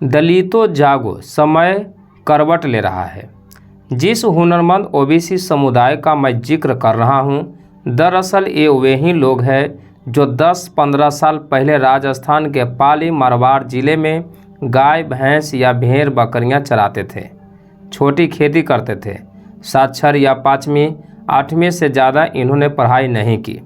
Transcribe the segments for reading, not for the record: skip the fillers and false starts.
दलितों जागो, समय करवट ले रहा है। जिस हुनरमंद ओबीसी समुदाय का मैं जिक्र कर रहा हूँ, दरअसल ये वही लोग हैं जो 10-15 साल पहले राजस्थान के पाली मारवाड़ जिले में गाय भैंस या भेड़ बकरियां चराते थे, छोटी खेती करते थे। साक्षर या 5वीं-8वीं से ज़्यादा इन्होंने पढ़ाई नहीं की।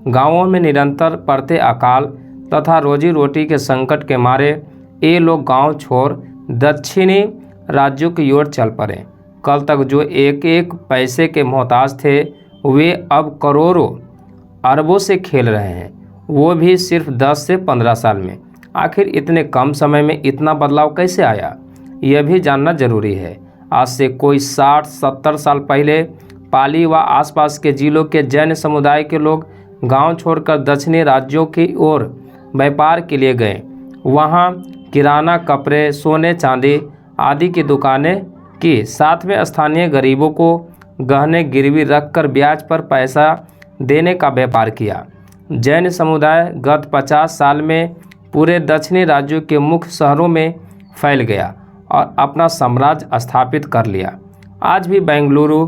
गांवों में निरंतर पड़ते अकाल तथा रोजी रोटी के संकट के मारे ये लोग गांव छोड़ दक्षिणी राज्यों की ओर चल पड़े। कल तक जो एक एक पैसे के मोहताज थे, वे अब करोड़ों अरबों से खेल रहे हैं, वो भी सिर्फ 10 से 15 साल में। आखिर इतने कम समय में इतना बदलाव कैसे आया, यह भी जानना जरूरी है। आज से कोई 60-70 साल पहले पाली व आसपास के जिलों के जैन समुदाय के लोग गांव छोड़कर दक्षिणी राज्यों की ओर व्यापार के लिए गए। वहां किराना, कपड़े, सोने चांदी आदि की दुकानें की, साथ में स्थानीय गरीबों को गहने गिरवी रखकर ब्याज पर पैसा देने का व्यापार किया। जैन समुदाय गत 50 साल में पूरे दक्षिणी राज्यों के मुख्य शहरों में फैल गया और अपना साम्राज्य स्थापित कर लिया। आज भी बेंगलुरु,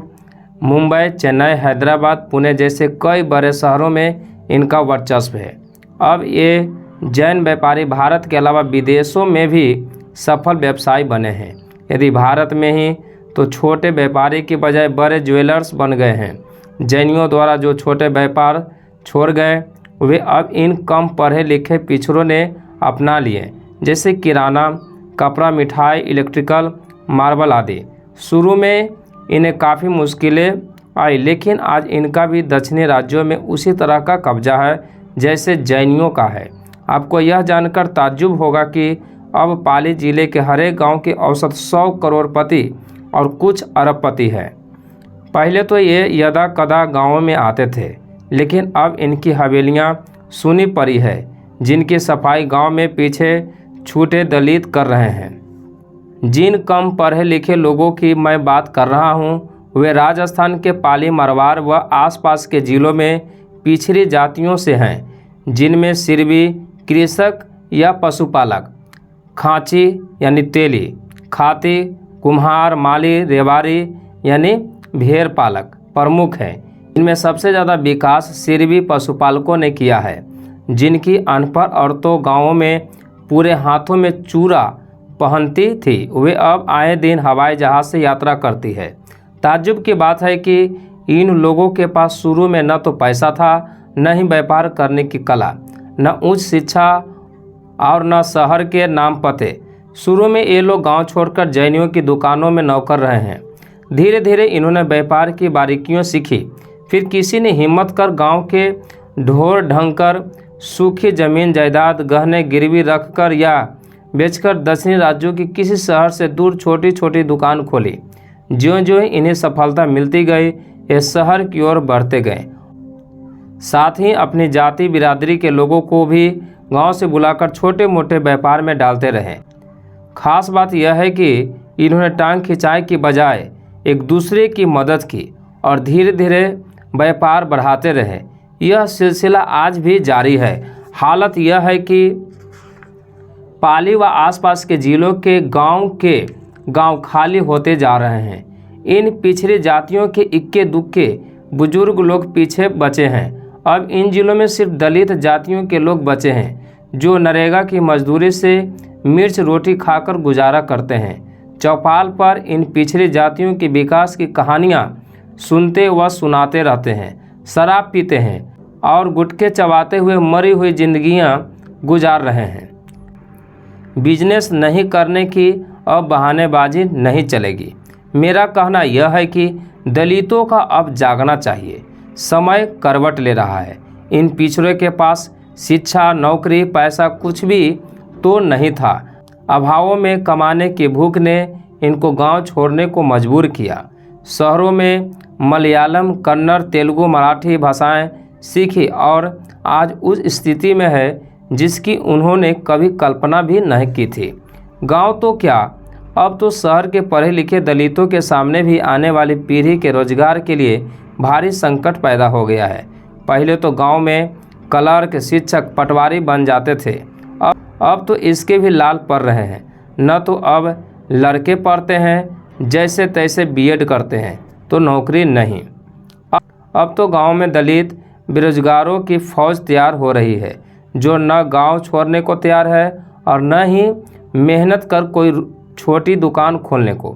मुंबई, चेन्नई, हैदराबाद, पुणे जैसे कई बड़े शहरों में इनका वर्चस्व है। अब ये जैन व्यापारी भारत के अलावा विदेशों में भी सफल व्यवसायी बने हैं। यदि भारत में ही तो छोटे व्यापारी की बजाय बड़े ज्वेलर्स बन गए हैं। जैनियों द्वारा जो छोटे व्यापार छोड़ गए, वे अब इन कम पढ़े लिखे पिछड़ों ने अपना लिए, जैसे किराना, कपड़ा, मिठाई, इलेक्ट्रिकल, मार्बल आदि। शुरू में इन्हें काफ़ी मुश्किलें आई, लेकिन आज इनका भी दक्षिणी राज्यों में उसी तरह का कब्जा है जैसे जैनियों का है। आपको यह जानकर ताज्जुब होगा कि अब पाली जिले के हर एक गाँव के औसत 100 करोड़पति और कुछ अरबपति है। पहले तो ये यदा कदा गाँवों में आते थे, लेकिन अब इनकी हवेलियाँ सुनी पड़ी है, जिनकी सफाई गांव में पीछे छूटे दलित कर रहे हैं। जिन कम पढ़े लिखे लोगों की मैं बात कर रहा हूं, वे राजस्थान के पाली, मारवाड़ व आसपास के जिलों में पिछड़ी जातियों से हैं, जिनमें सिरवी, कृषक या पशुपालक, खांची यानी तेली, खाती, कुम्हार, माली, रेवारी यानी भेड़ पालक प्रमुख हैं। इनमें सबसे ज़्यादा विकास सिरवी पशुपालकों ने किया है, जिनकी अनपढ़ औरतों गांवों में पूरे हाथों में चूड़ा पहनती थी, वे अब आए दिन हवाई जहाज़ से यात्रा करती है। ताज्जुब की बात है कि इन लोगों के पास शुरू में न तो पैसा था, न ही व्यापार करने की कला, न उच्च शिक्षा और न शहर के नाम पते। शुरू में ये लोग गांव छोड़कर जैनियों की दुकानों में नौकर रहे हैं। धीरे धीरे इन्होंने व्यापार की बारीकियों सीखी। फिर किसी ने हिम्मत कर गांव के ढोर ढंग कर सूखी जमीन जायदाद गहने गिरवी रखकर या बेचकर दक्षिणी राज्यों की किसी शहर से दूर छोटी छोटी दुकान खोली। ज्यों ज्यों इन्हें सफलता मिलती गई, ये शहर की ओर बढ़ते गए। साथ ही अपनी जाति बिरादरी के लोगों को भी गांव से बुलाकर छोटे मोटे व्यापार में डालते रहे। खास बात यह है कि इन्होंने टांग खिंचाई की बजाय एक दूसरे की मदद की और धीरे धीरे व्यापार बढ़ाते रहे। यह सिलसिला आज भी जारी है। हालत यह है कि पाली व आसपास के जिलों के गांव खाली होते जा रहे हैं। इन पिछड़ी जातियों के इक्के दुक्के बुजुर्ग लोग पीछे बचे हैं। अब इन जिलों में सिर्फ दलित जातियों के लोग बचे हैं, जो नरेगा की मजदूरी से मिर्च रोटी खाकर गुजारा करते हैं। चौपाल पर इन पिछड़ी जातियों की विकास की कहानियाँ सुनते व सुनाते रहते हैं, शराब पीते हैं और गुटखे चबाते हुए मरी हुई जिंदगियां गुजार रहे हैं। बिजनेस नहीं करने की अब बहानेबाजी नहीं चलेगी। मेरा कहना यह है कि दलितों का अब जागना चाहिए। समय करवट ले रहा है। इन पिछड़ों के पास शिक्षा, नौकरी, पैसा कुछ भी तो नहीं था। अभावों में कमाने की भूख ने इनको गांव छोड़ने को मजबूर किया। शहरों में मलयालम, कन्नड़, तेलुगु, मराठी भाषाएं सीखी और आज उस स्थिति में है जिसकी उन्होंने कभी कल्पना भी नहीं की थी। गांव तो क्या, अब तो शहर के पढ़े लिखे दलितों के सामने भी आने वाली पीढ़ी के रोजगार के लिए भारी संकट पैदा हो गया है। पहले तो गांव में क्लर्क, शिक्षक, पटवारी बन जाते थे, अब तो इसके भी लाल पड़ रहे हैं। न तो अब लड़के पढ़ते हैं, जैसे तैसे बीएड करते हैं तो नौकरी नहीं। अब तो गांव में दलित बेरोजगारों की फौज तैयार हो रही है, जो न गांव छोड़ने को तैयार है और न ही मेहनत कर कोई छोटी दुकान खोलने को।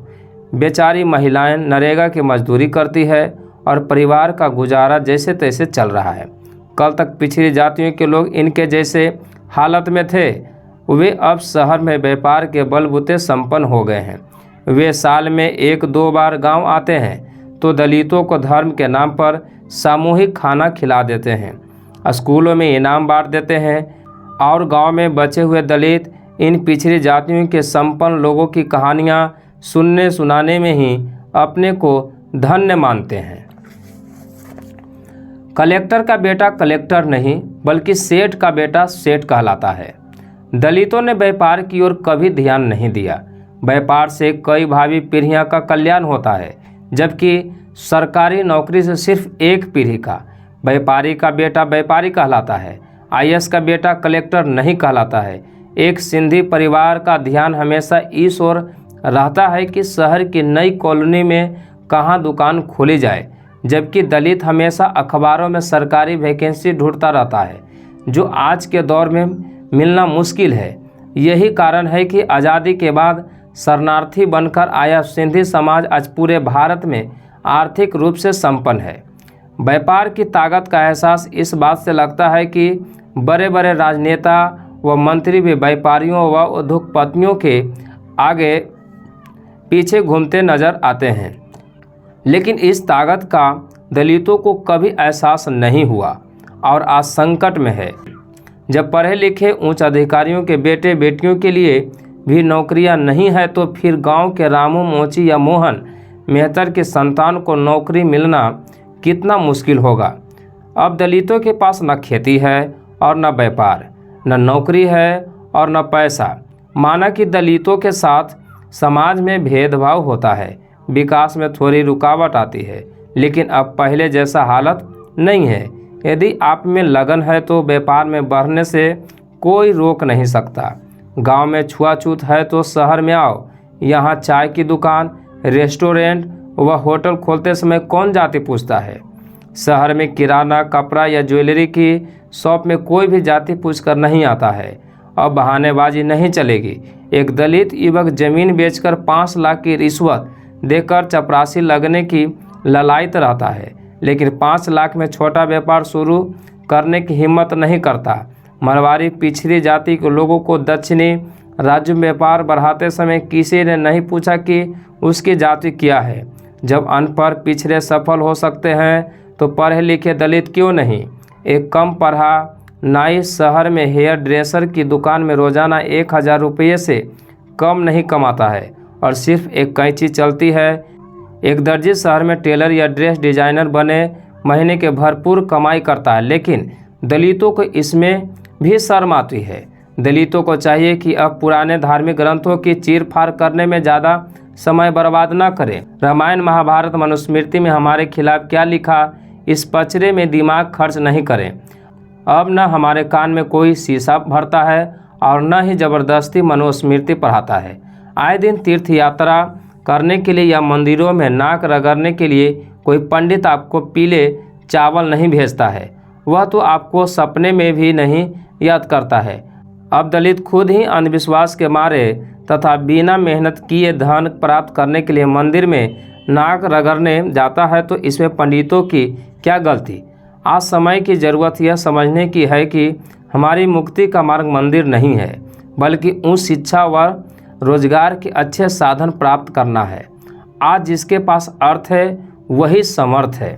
बेचारी महिलाएं नरेगा की मजदूरी करती है और परिवार का गुजारा जैसे तैसे चल रहा है। कल तक पिछड़ी जातियों के लोग इनके जैसे हालत में थे, वे अब शहर में व्यापार के बलबूते संपन्न हो गए हैं। वे साल में 1-2 बार गांव आते हैं तो दलितों को धर्म के नाम पर सामूहिक खाना खिला देते हैं, स्कूलों में इनाम बांट देते हैं और गांव में बचे हुए दलित इन पिछड़ी जातियों के संपन्न लोगों की कहानियां सुनने सुनाने में ही अपने को धन्य मानते हैं। कलेक्टर का बेटा कलेक्टर नहीं बल्कि सेठ का बेटा सेठ कहलाता है। दलितों ने व्यापार की ओर कभी ध्यान नहीं दिया। व्यापार से कई भावी पीढ़ियां का कल्याण होता है, जबकि सरकारी नौकरी से सिर्फ एक पीढ़ी का। व्यापारी का बेटा व्यापारी कहलाता है, आईएएस का बेटा कलेक्टर नहीं कहलाता है। एक सिंधी परिवार का ध्यान हमेशा इस ओर रहता है कि शहर की नई कॉलोनी में कहाँ दुकान खोली जाए, जबकि दलित हमेशा अखबारों में सरकारी वैकेंसी ढूंढता रहता है, जो आज के दौर में मिलना मुश्किल है। यही कारण है कि आज़ादी के बाद शरणार्थी बनकर आया सिंधी समाज आज पूरे भारत में आर्थिक रूप से संपन्न है। व्यापार की ताकत का एहसास इस बात से लगता है कि बड़े बड़े राजनेता व मंत्री भी व्यापारियों व उद्योगपतियों के आगे पीछे घूमते नजर आते हैं, लेकिन इस ताकत का दलितों को कभी एहसास नहीं हुआ और आज संकट में है। जब पढ़े लिखे उच्च अधिकारियों के बेटे बेटियों के लिए भी नौकरियां नहीं है तो फिर गांव के रामू मोची या मोहन मेहतर के संतान को नौकरी मिलना कितना मुश्किल होगा। अब दलितों के पास न खेती है और न व्यापार, न नौकरी है और न पैसा। माना कि दलितों के साथ समाज में भेदभाव होता है, विकास में थोड़ी रुकावट आती है, लेकिन अब पहले जैसा हालत नहीं है। यदि आप में लगन है तो व्यापार में बढ़ने से कोई रोक नहीं सकता। गांव में छुआछूत है तो शहर में आओ, यहाँ चाय की दुकान, रेस्टोरेंट व होटल खोलते समय कौन जाति पूछता है। शहर में किराना, कपड़ा या ज्वेलरी की शॉप में कोई भी जाति पूछकर नहीं आता है। अब बहानेबाजी नहीं चलेगी। एक दलित युवक जमीन बेचकर 5 लाख की रिश्वत देकर चपरासी लगने की ललायत रहता है, लेकिन 5 लाख में छोटा व्यापार शुरू करने की हिम्मत नहीं करता। मारवाड़ी पिछड़ी जाति के लोगों को दक्षिणी राज्य में व्यापार बढ़ाते समय किसी ने नहीं पूछा कि उसकी जाति क्या है। जब अनपढ़ पिछड़े सफल हो सकते हैं तो पढ़े लिखे दलित क्यों नहीं। एक कम पढ़ा नाई शहर में हेयर ड्रेसर की दुकान में रोजाना 1000 रुपये से कम नहीं कमाता है और सिर्फ एक कैंची चलती है। एक दर्जी शहर में टेलर या ड्रेस डिजाइनर बने महीने के भरपूर कमाई करता है, लेकिन दलितों को इसमें भी शर्म आती है। दलितों को चाहिए कि अब पुराने धार्मिक ग्रंथों की चीर फाड़ करने में ज़्यादा समय बर्बाद न करें। रामायण महाभारत मनुस्मृति में हमारे खिलाफ क्या लिखा, इस पचड़े में दिमाग खर्च नहीं करें। अब न हमारे कान में कोई शीशा भरता है और न ही ज़बरदस्ती मनुस्मृति पढ़ाता है। आए दिन तीर्थ यात्रा करने के लिए या मंदिरों में नाक रगड़ने के लिए कोई पंडित आपको पीले चावल नहीं भेजता है, वह तो आपको सपने में भी नहीं याद करता है। अब दलित खुद ही अंधविश्वास के मारे तथा बिना मेहनत किए धन प्राप्त करने के लिए मंदिर में नाक रगड़ने जाता है, तो इसमें पंडितों की क्या गलती। आज समय की ज़रूरत यह समझने की है कि हमारी मुक्ति का मार्ग मंदिर नहीं है, बल्कि उच्च शिक्षा व रोजगार के अच्छे साधन प्राप्त करना है। आज जिसके पास अर्थ है वही समर्थ है।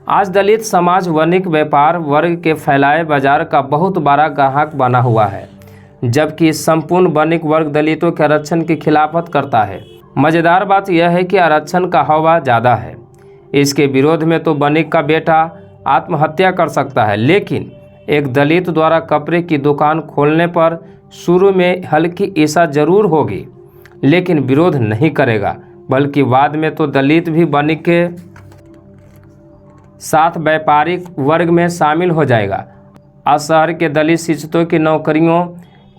आज दलित समाज वणिक व्यापार वर्ग के फैलाए बाजार का बहुत बड़ा ग्राहक बना हुआ है, जबकि संपूर्ण वणिक वर्ग दलितों के आरक्षण की खिलाफत करता है। मज़ेदार बात यह है कि आरक्षण का हवा ज़्यादा है। इसके विरोध में तो वणिक का बेटा आत्महत्या कर सकता है, लेकिन एक दलित द्वारा कपड़े की दुकान खोलने पर शुरू में हल्की ईर्ष्या जरूर होगी, लेकिन विरोध नहीं करेगा, बल्कि बाद में तो दलित भी वणिक के साथ व्यापारिक वर्ग में शामिल हो जाएगा। आज शहर के दलित शिक्षितों की नौकरियों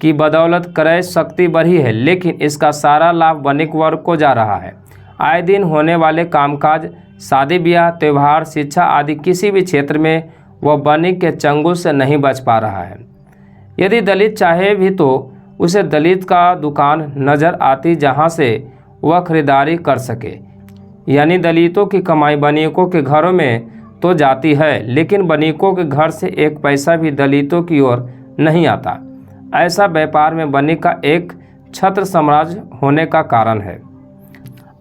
की बदौलत क्रय शक्ति बढ़ी है, लेकिन इसका सारा लाभ वणिक वर्ग को जा रहा है। आए दिन होने वाले कामकाज, शादी ब्याह, त्यौहार, शिक्षा आदि किसी भी क्षेत्र में वह वणिक के चंगुल से नहीं बच पा रहा है। यदि दलित चाहे भी तो उसे दलित का दुकान नज़र आती जहाँ से वह खरीदारी कर सके। यानी दलितों की कमाई वणिकों के घरों में तो जाती है, लेकिन वणिकों के घर से एक पैसा भी दलितों की ओर नहीं आता। ऐसा व्यापार में वणिक का एक छत्र साम्राज्य होने का कारण है।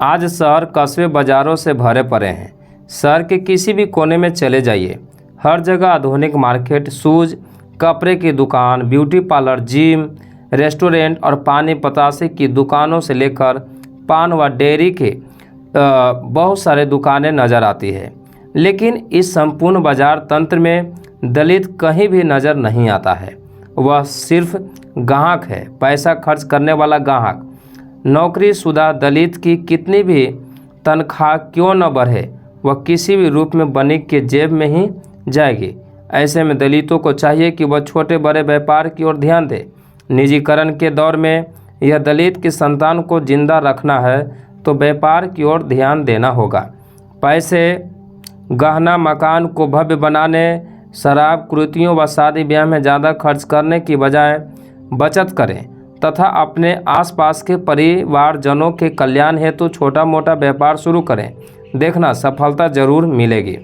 आज शहर कस्बे बाजारों से भरे पड़े हैं। शहर के किसी भी कोने में चले जाइए, हर जगह आधुनिक मार्केट, शूज, कपड़े की दुकान, ब्यूटी पार्लर, जिम, रेस्टोरेंट और पानी पतासे की दुकानों से लेकर पान व डेयरी के बहुत सारे दुकानें नज़र आती है। लेकिन इस संपूर्ण बाजार तंत्र में दलित कहीं भी नज़र नहीं आता है। वह सिर्फ ग्राहक है, पैसा खर्च करने वाला ग्राहक। नौकरीशुदा दलित की कितनी भी तनख्वाह क्यों न बढ़े, वह किसी भी रूप में वणिक के जेब में ही जाएगी। ऐसे में दलितों को चाहिए कि वह छोटे बड़े व्यापार की ओर ध्यान दे। निजीकरण के दौर में यह दलित की संतान को जिंदा रखना है तो व्यापार की ओर ध्यान देना होगा। पैसे, गहना, मकान को भव्य बनाने, शराब, कुरीतियों व शादी ब्याह में ज़्यादा खर्च करने की बजाय बचत करें तथा अपने आसपास के परिवारजनों के कल्याण हेतु छोटा मोटा व्यापार शुरू करें। देखना सफलता जरूर मिलेगी।